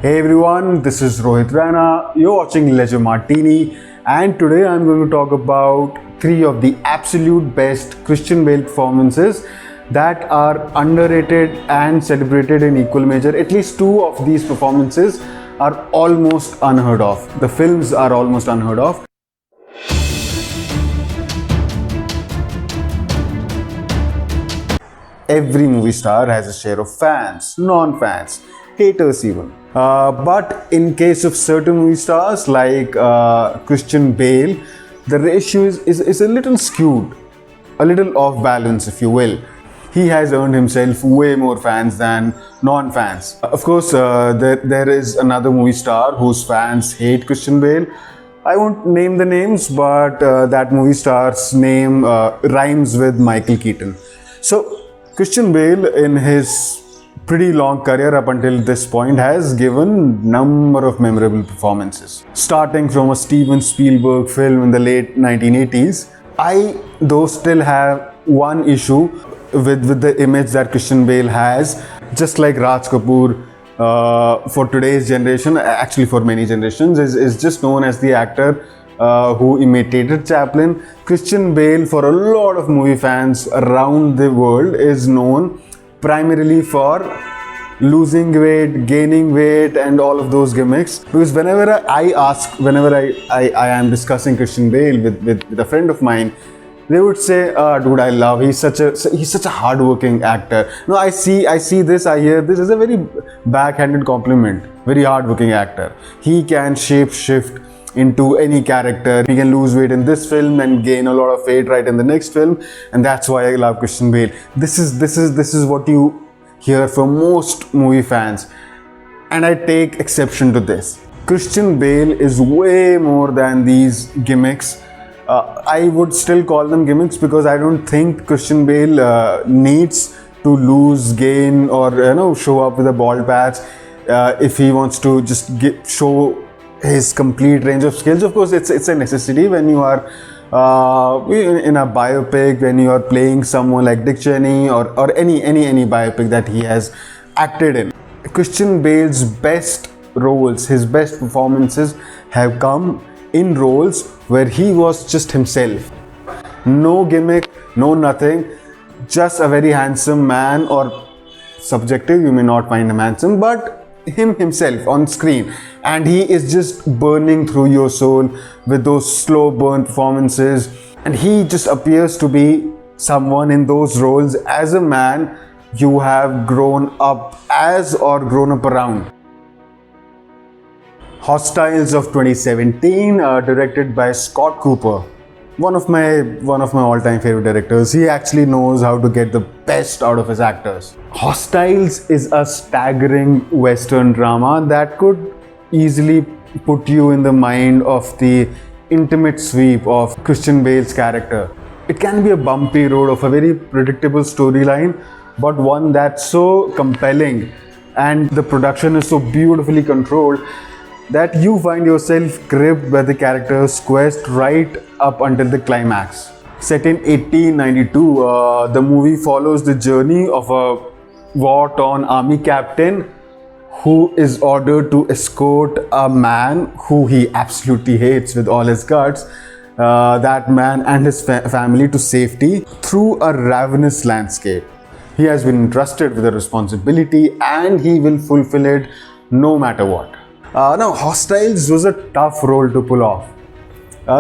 Hey everyone, this is Rohit Rana. You're watching Ledger Martini, and today I'm going to talk about three of the absolute best Christian Bale performances that are underrated and celebrated in equal measure. At least two of these performances are almost unheard of. The films are almost unheard of. Every movie star has a share of fans, non-fans, haters even. But in case of certain movie stars like Christian Bale, the ratio is a little skewed, a little off balance, if you will. He has earned himself way more fans than non-fans. Of course, there is another movie star whose fans hate Christian Bale. I won't name the names, but that movie star's name rhymes with Michael Keaton. So, Christian Bale, in his pretty long career up until this point, has given number of memorable performances. Starting from a Steven Spielberg film in the late 1980s, I though still have one issue with the image that Christian Bale has. Just like Raj Kapoor, for today's generation, actually for many generations, is just known as the actor who imitated Chaplin. Christian Bale, for a lot of movie fans around the world, is known primarily for losing weight, gaining weight, and all of those gimmicks. Because whenever I am discussing Christian Bale with a friend of mine, they would say, dude, I love, he's such a hardworking actor. No, I hear this as a very backhanded compliment. Very hardworking actor. He can shape shift into any character. He can lose weight in this film and gain a lot of weight right in the next film, and that's why I love Christian Bale. This is what you hear from most movie fans, and I take exception to this. Christian Bale is way more than these gimmicks. I would still call them gimmicks because I don't think Christian Bale needs to lose, gain, or show up with a bald patch if he wants to just show his complete range of skills. Of course, it's a necessity when you are in a biopic, when you are playing someone like Dick Cheney or any biopic that he has acted in. Christian Bale's best roles, his best performances have come in roles where he was just himself. No gimmick, no nothing, just a very handsome man, or subjective, you may not find him handsome, but himself on screen, and he is just burning through your soul with those slow burn performances, and he just appears to be someone in those roles as a man you have grown up as or grown up around. Hostiles of 2017, directed by Scott Cooper, one of my all-time favorite directors. He actually knows how to get the best out of his actors. Hostiles is a staggering Western drama that could easily put you in the mind of the intimate sweep of Christian Bale's character. It can be a bumpy road of a very predictable storyline, but one that's so compelling, and the production is so beautifully controlled that you find yourself gripped by the character's quest right up until the climax. Set in 1892, the movie follows the journey of a war-torn army captain who is ordered to escort a man who he absolutely hates with all his guts, that man and his family, to safety through a ravenous landscape. He has been entrusted with a responsibility and he will fulfill it no matter what. Now, Hostiles was a tough role to pull off.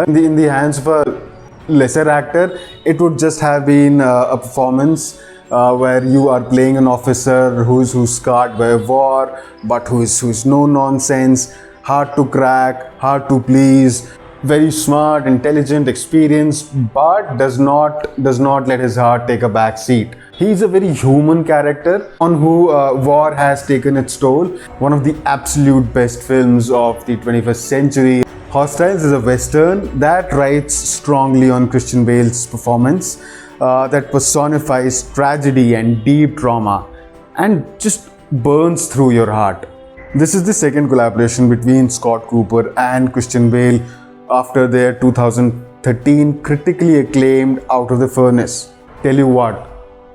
In the hands of a lesser actor, it would just have been a performance where you are playing an officer who's scarred by a war, but who's no nonsense, hard to crack, hard to please, very smart, intelligent, experienced, but does not let his heart take a back seat. He's a very human character on who war has taken its toll. One of the absolute best films of the 21st century. Hostiles is a Western that writes strongly on Christian Bale's performance, that personifies tragedy and deep trauma and just burns through your heart. This is the second collaboration between Scott Cooper and Christian Bale after their 2013 critically acclaimed Out of the Furnace. Tell you what,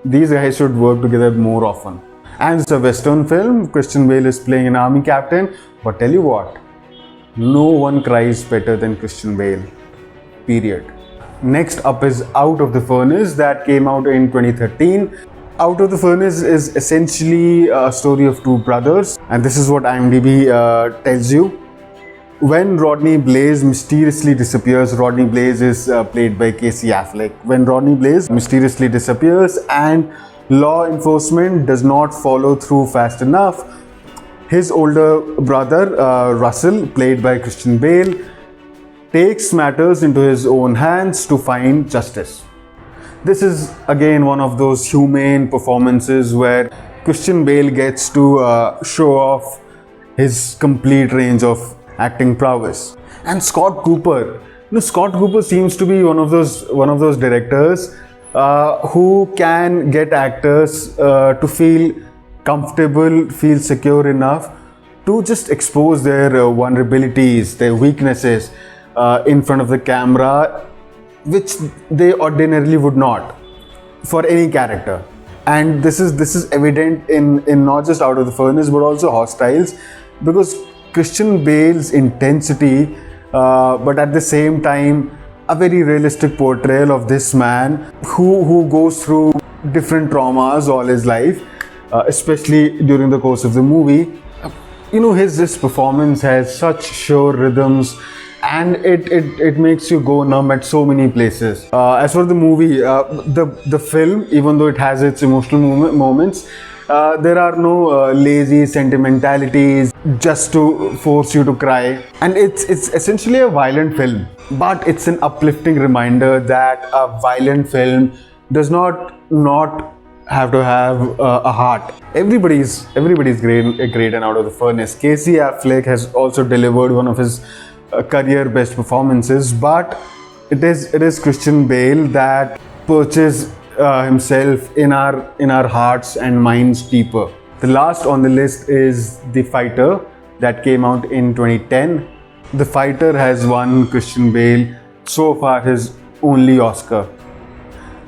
these guys should work together more often. And it's a Western film. Christian Bale is playing an army captain. But tell you what, no one cries better than Christian Bale. Period. Next up is Out of the Furnace, that came out in 2013. Out of the Furnace is essentially a story of two brothers, and this is what IMDb tells you. When Rodney Blaze mysteriously disappears, Rodney Blaze is played by Casey Affleck. When Rodney Blaze mysteriously disappears and law enforcement does not follow through fast enough, his older brother, Russell, played by Christian Bale, takes matters into his own hands to find justice. This is again one of those humane performances where Christian Bale gets to show off his complete range of acting prowess. And Scott Cooper, Scott Cooper seems to be one of those directors who can get actors to feel comfortable, feel secure enough to just expose their vulnerabilities, their weaknesses in front of the camera, which they ordinarily would not for any character. And this is evident in not just Out of the Furnace but also Hostiles, because Christian Bale's intensity, but at the same time a very realistic portrayal of this man who goes through different traumas all his life, especially during the course of the movie. His performance has such sure rhythms, and it makes you go numb at so many places. As for the movie, the film, even though it has its emotional moments, there are no lazy sentimentalities just to force you to cry. And it's essentially a violent film, but it's an uplifting reminder that a violent film does not have to have a heart. Everybody's great and Out of the Furnace. Casey Affleck has also delivered one of his career best performances, but it is Christian Bale that perches himself in our hearts and minds deeper. The last on the list is The Fighter, that came out in 2010. The Fighter has won Christian Bale so far his only Oscar.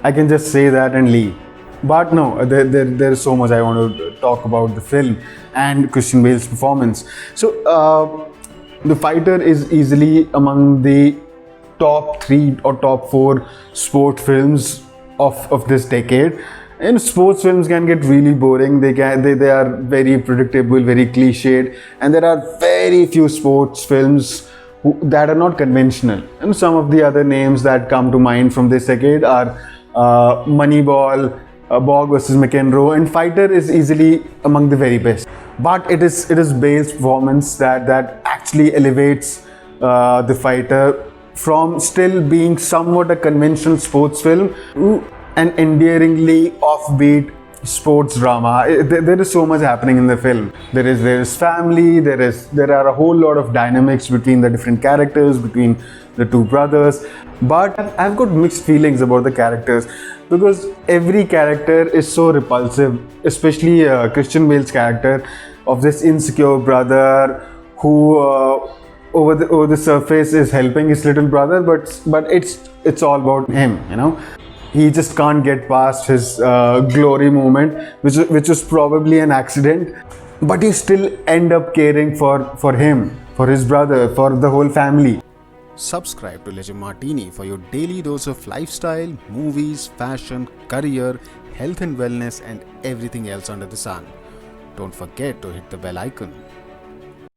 I can just say that and leave. But no, there is so much I want to talk about the film and Christian Bale's performance. So The Fighter is easily among the top 3 or top 4 sport films of this decade. And sports films can get really boring. They are very predictable, very cliched, and there are very few sports films that are not conventional. And some of the other names that come to mind from this decade are Moneyball, Bog versus McEnroe, and Fighter is easily among the very best. But it is Bale's performance that actually elevates The Fighter from still being somewhat a conventional sports film to an endearingly offbeat sports drama. There is so much happening in the film. There is family. There are a whole lot of dynamics between the different characters, between the two brothers. But I've got mixed feelings about the characters, because every character is so repulsive, especially Christian Bale's character of this insecure brother who over the surface is helping his little brother, but it's all about him. He just can't get past his glory moment, which was probably an accident, but you still end up caring for him, for his brother, for the whole family. Subscribe to Legend Martini for your daily dose of lifestyle, movies, fashion, career, health and wellness, and everything else under the sun. Don't forget to hit the bell icon.